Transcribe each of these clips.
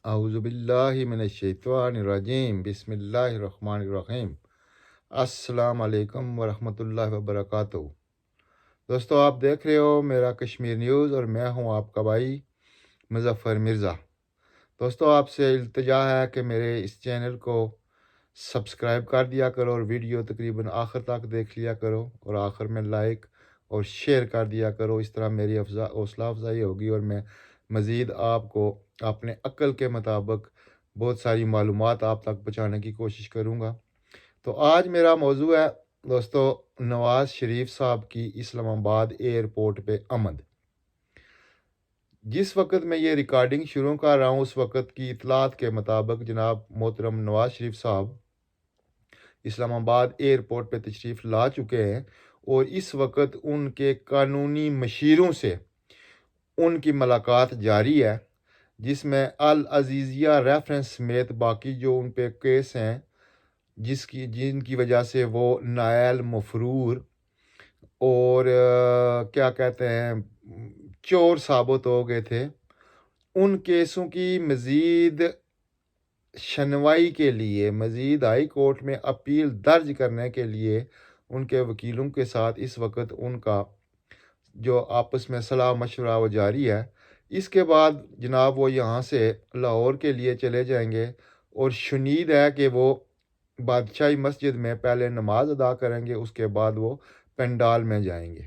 اعوذ باللہ من الشیطان الرجیم بسم اللہ الرحمن الرحیم۔ السلام علیکم ورحمۃ اللہ وبرکاتہ۔ دوستو، آپ دیکھ رہے ہو میرا کشمیر نیوز اور میں ہوں آپ کا بھائی مظفر مرزا۔ دوستو، آپ سے التجا ہے کہ میرے اس چینل کو سبسکرائب کر دیا کرو اور ویڈیو تقریباً آخر تک دیکھ لیا کرو اور آخر میں لائک اور شیئر کر دیا کرو۔ اس طرح میری حوصلہ افزائی ہوگی اور میں مزید آپ کو اپنے عقل کے مطابق بہت ساری معلومات آپ تک پہنچانے کی کوشش کروں گا۔ تو آج میرا موضوع ہے دوستو، نواز شریف صاحب کی اسلام آباد ایئرپورٹ پہ آمد۔ جس وقت میں یہ ریکارڈنگ شروع کر رہا ہوں اس وقت کی اطلاعات کے مطابق جناب محترم نواز شریف صاحب اسلام آباد ایئرپورٹ پہ تشریف لا چکے ہیں اور اس وقت ان کے قانونی مشیروں سے ان کی ملاقات جاری ہے، جس میں العزیزیہ ریفرنس سمیت باقی جو ان پہ کیس ہیں جن کی وجہ سے وہ نائل مفرور اور کیا کہتے ہیں چور ثابت ہو گئے تھے، ان کیسوں کی مزید شنوائی کے لیے مزید ہائی کورٹ میں اپیل درج کرنے کے لیے ان کے وکیلوں کے ساتھ اس وقت ان کا جو آپس میں صلاح مشورہ وہ جاری ہے۔ اس کے بعد جناب وہ یہاں سے لاہور کے لیے چلے جائیں گے اور شنید ہے کہ وہ بادشاہی مسجد میں پہلے نماز ادا کریں گے، اس کے بعد وہ پنڈال میں جائیں گے۔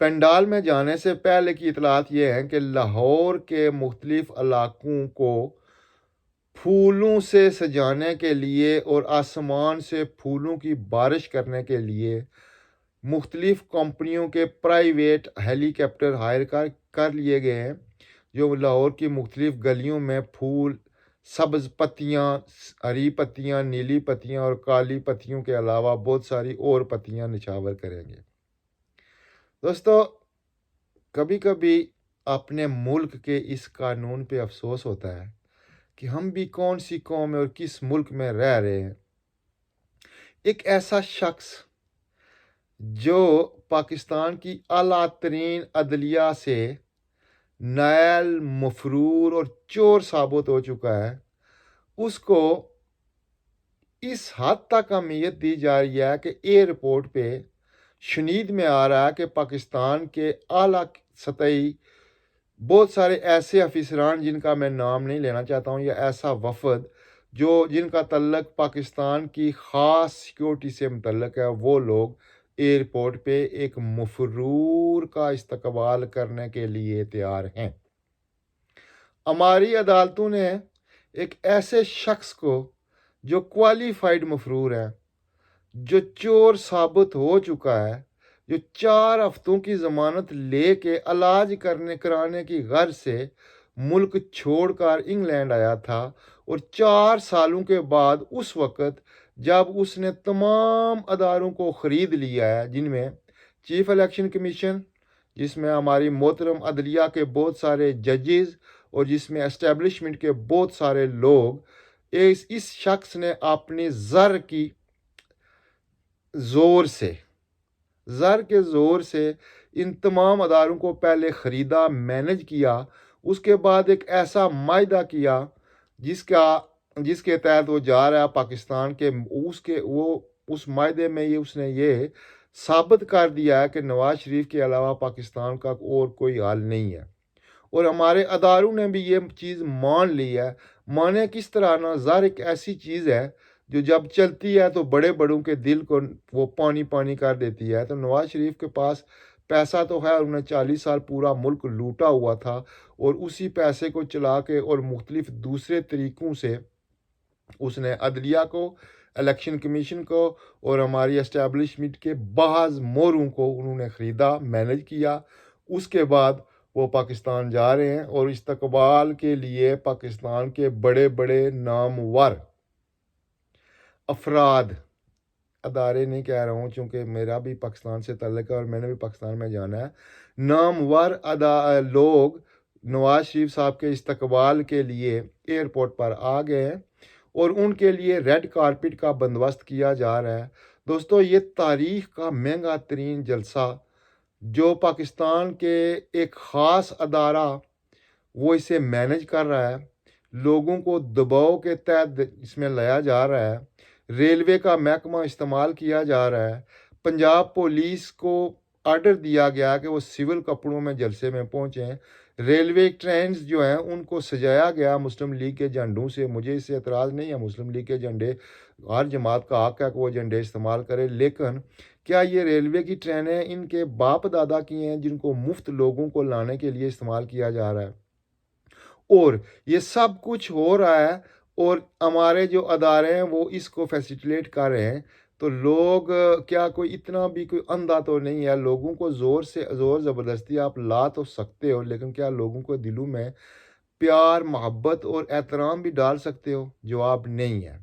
پنڈال میں جانے سے پہلے کی اطلاعات یہ ہیں کہ لاہور کے مختلف علاقوں کو پھولوں سے سجانے کے لیے اور آسمان سے پھولوں کی بارش کرنے کے لیے مختلف کمپنیوں کے پرائیویٹ ہیلی کاپٹر ہائر کر لیے گئے ہیں، جو لاہور کی مختلف گلیوں میں پھول، سبز پتیاں، ہری پتیاں، نیلی پتیاں اور کالی پتیوں کے علاوہ بہت ساری اور پتیاں نچھاور کریں گے۔ دوستو، کبھی کبھی اپنے ملک کے اس قانون پہ افسوس ہوتا ہے کہ ہم بھی کون سی قوم میں اور کس ملک میں رہ رہے ہیں۔ ایک ایسا شخص جو پاکستان کی اعلیٰ ترین عدلیہ سے نائل مفرور اور چور ثابت ہو چکا ہے، اس کو اس حد تک اہمیت دی جا رہی ہے کہ ایئرپورٹ پہ شنید میں آ رہا ہے کہ پاکستان کے اعلیٰ سطحی بہت سارے ایسے افسران جن کا میں نام نہیں لینا چاہتا ہوں، یا ایسا وفد جن کا تعلق پاکستان کی خاص سیکیورٹی سے متعلق ہے، وہ لوگ ایئرپورٹ پہ ایک مفرور کا استقبال کرنے کے لیے تیار ہیں۔ ہماری عدالتوں نے ایک ایسے شخص کو جو کوالیفائڈ مفرور ہے، جو چور ثابت ہو چکا ہے، جو 4 ہفتوں کی ضمانت لے کے علاج کرانے کی غرض سے ملک چھوڑ کر انگلینڈ آیا تھا، اور 4 سالوں کے بعد اس وقت جب اس نے تمام اداروں کو خرید لیا ہے، جن میں چیف الیکشن کمیشن، جس میں ہماری محترم عدلیہ کے بہت سارے ججز اور جس میں اسٹیبلشمنٹ کے بہت سارے لوگ، اس شخص نے اپنی زر کے زور سے ان تمام اداروں کو پہلے خریدا، مینج کیا، اس کے بعد ایک ایسا معاہدہ کیا جس کے تحت وہ جا رہا ہے پاکستان کے اس معاہدے میں اس نے یہ ثابت کر دیا ہے کہ نواز شریف کے علاوہ پاکستان کا اور کوئی حال نہیں ہے، اور ہمارے اداروں نے بھی یہ چیز مان لی ہے۔ مانے کس طرح نا، زر ایک ایسی چیز ہے جو جب چلتی ہے تو بڑے بڑوں کے دل کو وہ پانی پانی کر دیتی ہے۔ تو نواز شریف کے پاس پیسہ تو ہے، انہوں نے 40 سال پورا ملک لوٹا ہوا تھا، اور اسی پیسے کو چلا کے اور مختلف دوسرے طریقوں سے اس نے عدلیہ کو، الیکشن کمیشن کو اور ہماری اسٹیبلشمنٹ کے بعض موروں کو انہوں نے خریدا، مینج کیا۔ اس کے بعد وہ پاکستان جا رہے ہیں اور استقبال کے لیے پاکستان کے بڑے بڑے نامور افراد، ادارے نہیں کہہ رہا ہوں چونکہ میرا بھی پاکستان سے تعلق ہے اور میں نے بھی پاکستان میں جانا ہے، نامور لوگ نواز شریف صاحب کے استقبال کے لیے ایئرپورٹ پر آ گئے ہیں اور ان کے لیے ریڈ کارپٹ کا بندوبست کیا جا رہا ہے۔ دوستو، یہ تاریخ کا مہنگا ترین جلسہ جو پاکستان کے ایک خاص ادارہ وہ اسے مینج کر رہا ہے، لوگوں کو دباؤ کے تحت اس میں لایا جا رہا ہے، ریلوے کا محکمہ استعمال کیا جا رہا ہے، پنجاب پولیس کو آرڈر دیا گیا کہ وہ سول کپڑوں میں جلسے میں پہنچیں، ریلوے ٹرینز جو ہیں ان کو سجایا گیا مسلم لیگ کے جھنڈوں سے۔ مجھے اس سے اعتراض نہیں ہے، مسلم لیگ کے جھنڈے، ہر جماعت کا حق ہے کہ وہ جھنڈے استعمال کرے، لیکن کیا یہ ریلوے کی ٹرینیں ان کے باپ دادا کی ہیں جن کو مفت لوگوں کو لانے کے لیے استعمال کیا جا رہا ہے؟ اور یہ سب کچھ ہو رہا ہے اور ہمارے جو ادارے ہیں وہ اس کو فیسیلیٹیٹ کر رہے ہیں، تو لوگ کیا کوئی اتنا بھی کوئی اندھا تو نہیں ہے؟ لوگوں کو زور زبردستی آپ لا تو سکتے ہو، لیکن کیا لوگوں کو دلوں میں پیار، محبت اور احترام بھی ڈال سکتے ہو؟ جواب نہیں ہے۔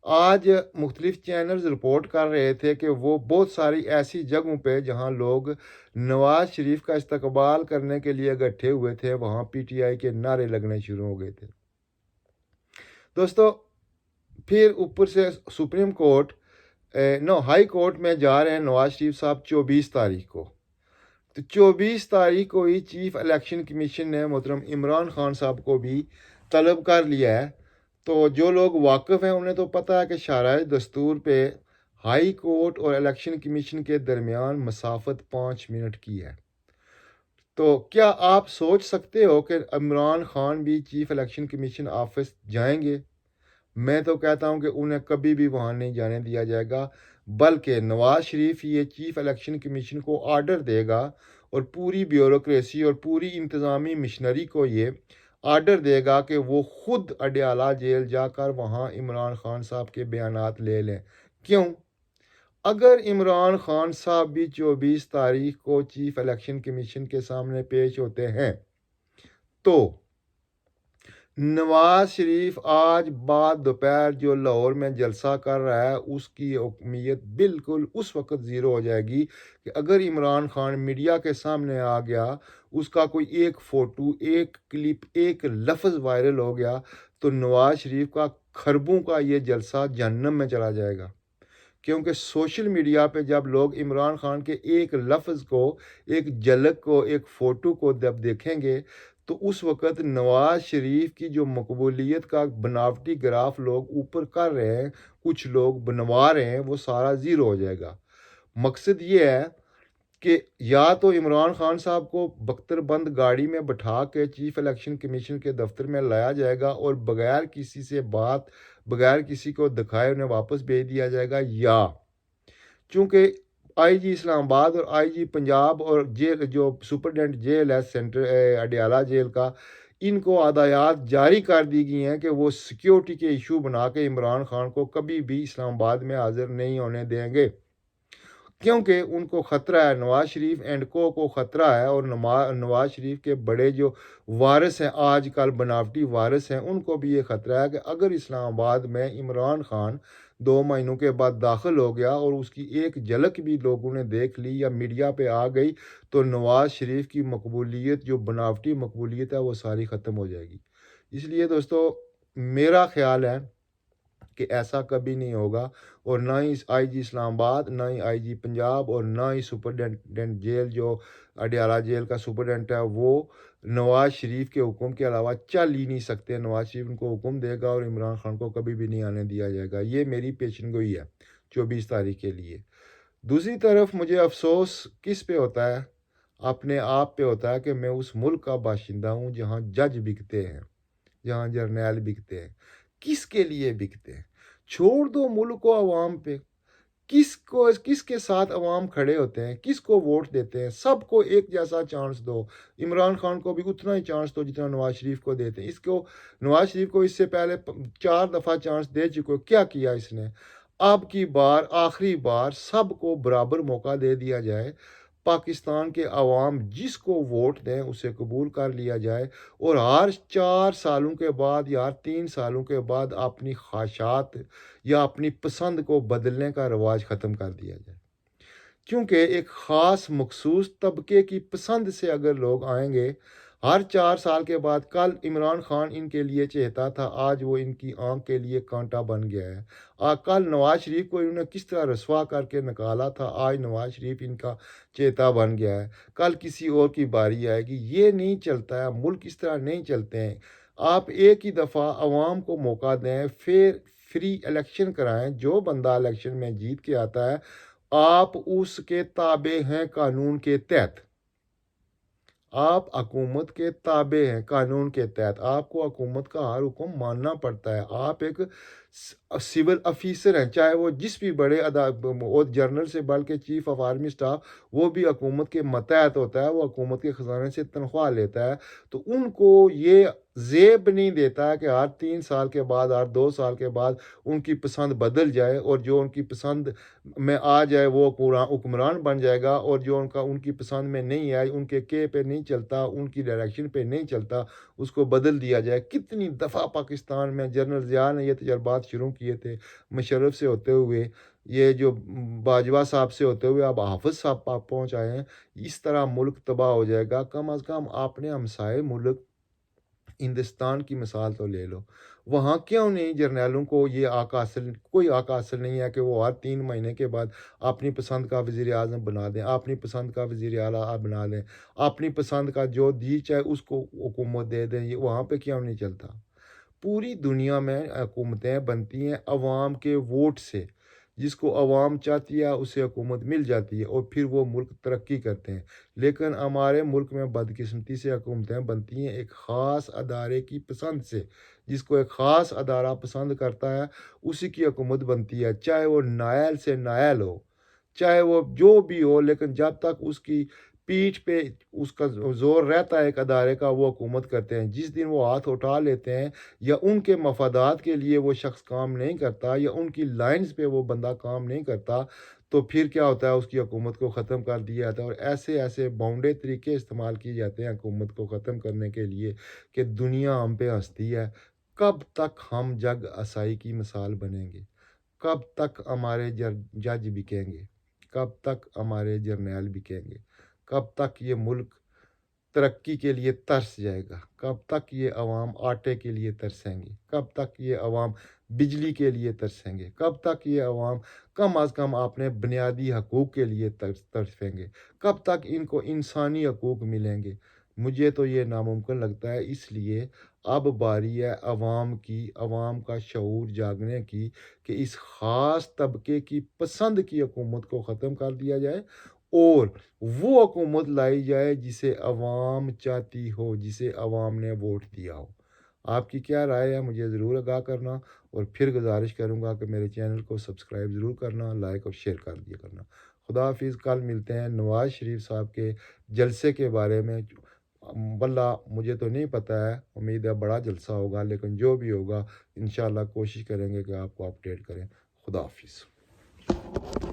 آج مختلف چینلز رپورٹ کر رہے تھے کہ وہ بہت ساری ایسی جگہوں پہ جہاں لوگ نواز شریف کا استقبال کرنے کے لیے اکٹھے ہوئے تھے، وہاں پی ٹی آئی کے نعرے لگنے شروع ہو گئے تھے۔ دوستو، پھر اوپر سے سپریم کورٹ ہائی کورٹ میں جا رہے ہیں نواز شریف صاحب 24 تاریخ کو، تو 24 تاریخ کو ہی چیف الیکشن کمیشن نے محترم عمران خان صاحب کو بھی طلب کر لیا ہے۔ تو جو لوگ واقف ہیں انہیں تو پتہ ہے کہ شرائع دستور پہ ہائی کورٹ اور الیکشن کمیشن کے درمیان مسافت 5 منٹ کی ہے۔ تو کیا آپ سوچ سکتے ہو کہ عمران خان بھی چیف الیکشن کمیشن آفس جائیں گے؟ میں تو کہتا ہوں کہ انہیں کبھی بھی وہاں نہیں جانے دیا جائے گا، بلکہ نواز شریف یہ چیف الیکشن کمیشن کو آرڈر دے گا اور پوری بیوروکریسی اور پوری انتظامی مشنری کو یہ آرڈر دے گا کہ وہ خود اڈیالہ جیل جا کر وہاں عمران خان صاحب کے بیانات لے لیں۔ کیوں؟ اگر عمران خان صاحب بھی 24 تاریخ کو چیف الیکشن کمیشن کے سامنے پیش ہوتے ہیں تو نواز شریف آج بعد دوپہر جو لاہور میں جلسہ کر رہا ہے اس کی اہمیت بالکل اس وقت زیرو ہو جائے گی کہ اگر عمران خان میڈیا کے سامنے آ گیا، اس کا کوئی ایک فوٹو، ایک کلپ، ایک لفظ وائرل ہو گیا تو نواز شریف کا خربوں کا یہ جلسہ جہنم میں چلا جائے گا۔ کیونکہ سوشل میڈیا پہ جب لوگ عمران خان کے ایک لفظ کو، ایک جھلک کو، ایک فوٹو کو جب دیکھیں گے تو اس وقت نواز شریف کی جو مقبولیت کا بناوٹی گراف لوگ اوپر کر رہے ہیں، کچھ لوگ بنوا رہے ہیں، وہ سارا زیرو ہو جائے گا۔ مقصد یہ ہے کہ یا تو عمران خان صاحب کو بختر بند گاڑی میں بٹھا کے چیف الیکشن کمیشن کے دفتر میں لایا جائے گا اور بغیر کسی سے بات، بغیر کسی کو دکھائے انہیں واپس بھیج دیا جائے گا، یا چونکہ آئی جی اسلام آباد اور آئی جی پنجاب اور جیل جو سپرڈنٹ جیل ہے سینٹر اڈیالہ جیل کا، ان کو ہدایات جاری کر دی گئی ہیں کہ وہ سیکیورٹی کے ایشو بنا کے عمران خان کو کبھی بھی اسلام آباد میں حاضر نہیں ہونے دیں گے، کیونکہ ان کو خطرہ ہے، نواز شریف اینڈ کو خطرہ ہے، اور نواز شریف کے بڑے جو وارث ہیں آج کل بناوٹی وارث ہیں، ان کو بھی یہ خطرہ ہے کہ اگر اسلام آباد میں عمران خان 2 مہینوں کے بعد داخل ہو گیا اور اس کی ایک جھلک بھی لوگوں نے دیکھ لی یا میڈیا پہ آ گئی تو نواز شریف کی مقبولیت، جو بناوٹی مقبولیت ہے، وہ ساری ختم ہو جائے گی۔ اس لیے دوستو، میرا خیال ہے کہ ایسا کبھی نہیں ہوگا، اور نہ ہی آئی جی اسلام آباد، نہ ہی آئی جی پنجاب اور نہ ہی سپرڈنٹ جیل جو اڈیالہ جیل کا سپرڈنٹ ہے وہ نواز شریف کے حکم کے علاوہ چل ہی نہیں سکتے۔ نواز شریف ان کو حکم دے گا اور عمران خان کو کبھی بھی نہیں آنے دیا جائے گا۔ یہ میری پیشن گوئی ہے 24 تاریخ کے لیے۔ دوسری طرف مجھے افسوس کس پہ ہوتا ہے؟ اپنے آپ پہ ہوتا ہے کہ میں اس ملک کا باشندہ ہوں جہاں جج بکتے ہیں، جہاں جرنیل بکتے ہیں۔ کس کے لیے بکتے ہیں؟ چھوڑ دو ملک کو عوام پہ، کس کے ساتھ عوام کھڑے ہوتے ہیں، کس کو ووٹ دیتے ہیں؟ سب کو ایک جیسا چانس دو۔ عمران خان کو بھی اتنا ہی چانس دو جتنا نواز شریف کو دیتے ہیں۔ نواز شریف کو اس سے پہلے 4 دفعہ چانس دے چکے، کیا کیا اس نے؟ اب کی بار، آخری بار سب کو برابر موقع دے دیا جائے، پاکستان کے عوام جس کو ووٹ دیں اسے قبول کر لیا جائے، اور ہر 4 سالوں کے بعد یا 3 سالوں کے بعد اپنی خواہشات یا اپنی پسند کو بدلنے کا رواج ختم کر دیا جائے، کیونکہ ایک خاص مخصوص طبقے کی پسند سے اگر لوگ آئیں گے، ہر 4 سال کے بعد کل عمران خان ان کے لیے چہتا تھا، آج وہ ان کی آنکھ کے لیے کانٹا بن گیا ہے۔ کل نواز شریف کو انہوں نے کس طرح رسوا کر کے نکالا تھا، آج نواز شریف ان کا چہتا بن گیا ہے۔ کل کسی اور کی باری آئے گی۔ یہ نہیں چلتا ہے، ملک اس طرح نہیں چلتے ہیں۔ آپ ایک ہی دفعہ عوام کو موقع دیں، پھر فری الیکشن کرائیں، جو بندہ الیکشن میں جیت کے آتا ہے آپ اس کے تابع ہیں قانون کے تحت، آپ حکومت کے تابع ہیں قانون کے تحت، آپ کو حکومت کا ہر حکم ماننا پڑتا ہے۔ آپ ایک سول افیسر ہیں، چاہے وہ جس بھی بڑے جنرل سے بڑھ کے چیف آف آرمی سٹاف، وہ بھی حکومت کے ماتحت ہوتا ہے، وہ حکومت کے خزانے سے تنخواہ لیتا ہے۔ تو ان کو یہ زیب نہیں دیتا ہے کہ ہر 3 سال کے بعد، ہر 2 سال کے بعد ان کی پسند بدل جائے، اور جو ان کی پسند میں آ جائے وہ حکمران بن جائے گا، اور جو ان کی پسند میں نہیں آئے، ان کے پہ نہیں چلتا، ان کی ڈائریکشن پہ نہیں چلتا، اس کو بدل دیا جائے۔ کتنی دفعہ پاکستان میں جنرل ضیاء نے یہ تجربات شروع کیے تھے، مشرف سے ہوتے ہوئے، یہ جو باجوہ صاحب سے ہوتے ہوئے اب حافظ صاحب پہنچ آئے ہیں۔ اس طرح ملک تباہ ہو جائے گا۔ کم از کم آپ نے ہمسائے ملک ہندوستان کی مثال تو لے لو، وہاں کیوں نہیں جرنیلوں کو یہ کوئی حق حاصل نہیں ہے کہ وہ ہر 3 مہینے کے بعد اپنی پسند کا وزیر اعظم بنا دیں، اپنی پسند کا وزیر اعلیٰ بنا دیں، اپنی پسند کا جو جی چاہے اس کو حکومت دے دیں؟ یہ وہاں پہ کیوں نہیں چلتا؟ پوری دنیا میں حکومتیں بنتی ہیں عوام کے ووٹ سے، جس کو عوام چاہتی ہے اسے حکومت مل جاتی ہے، اور پھر وہ ملک ترقی کرتے ہیں۔ لیکن ہمارے ملک میں بدقسمتی سے حکومتیں بنتی ہیں ایک خاص ادارے کی پسند سے، جس کو ایک خاص ادارہ پسند کرتا ہے اسی کی حکومت بنتی ہے، چاہے وہ نائل سے نائل ہو، چاہے وہ جو بھی ہو، لیکن جب تک اس کی پیٹھ پہ اس کا زور رہتا ہے ایک ادارے کا، وہ حکومت کرتے ہیں۔ جس دن وہ ہاتھ اٹھا لیتے ہیں یا ان کے مفادات کے لیے وہ شخص کام نہیں کرتا، یا ان کی لائنز پہ وہ بندہ کام نہیں کرتا، تو پھر کیا ہوتا ہے؟ اس کی حکومت کو ختم کر دیا جاتا ہے، اور ایسے ایسے بونڈے طریقے استعمال کیے جاتے ہیں حکومت کو ختم کرنے کے لیے کہ دنیا ہم پہ ہنستی ہے۔ کب تک ہم جگ آسائی کی مثال بنیں گے؟ کب تک ہمارے جج بکیں گے؟ کب تک ہمارے جرنیل بکیں گے؟ کب تک یہ ملک ترقی کے لیے ترس جائے گا؟ کب تک یہ عوام آٹے کے لیے ترسیں گے؟ کب تک یہ عوام بجلی کے لیے ترسیں گے؟ کب تک یہ عوام کم از کم اپنے بنیادی حقوق کے لیے ترسیں گے؟ کب تک ان کو انسانی حقوق ملیں گے؟ مجھے تو یہ ناممکن لگتا ہے۔ اس لیے اب باری ہے عوام کی، عوام کا شعور جاگنے کی، کہ اس خاص طبقے کی پسند کی حکومت کو ختم کر دیا جائے، اور وہ حکومت لائی جائے جسے عوام چاہتی ہو، جسے عوام نے ووٹ دیا ہو۔ آپ کی کیا رائے ہے؟ مجھے ضرور آگاہ کرنا، اور پھر گزارش کروں گا کہ میرے چینل کو سبسکرائب ضرور کرنا، لائک اور شیئر کر دیا کرنا۔ خدا حافظ۔ کل ملتے ہیں نواز شریف صاحب کے جلسے کے بارے میں۔ واللہ مجھے تو نہیں پتہ ہے، امید ہے بڑا جلسہ ہوگا، لیکن جو بھی ہوگا انشاءاللہ کوشش کریں گے کہ آپ کو اپڈیٹ کریں۔ خدا حافظ۔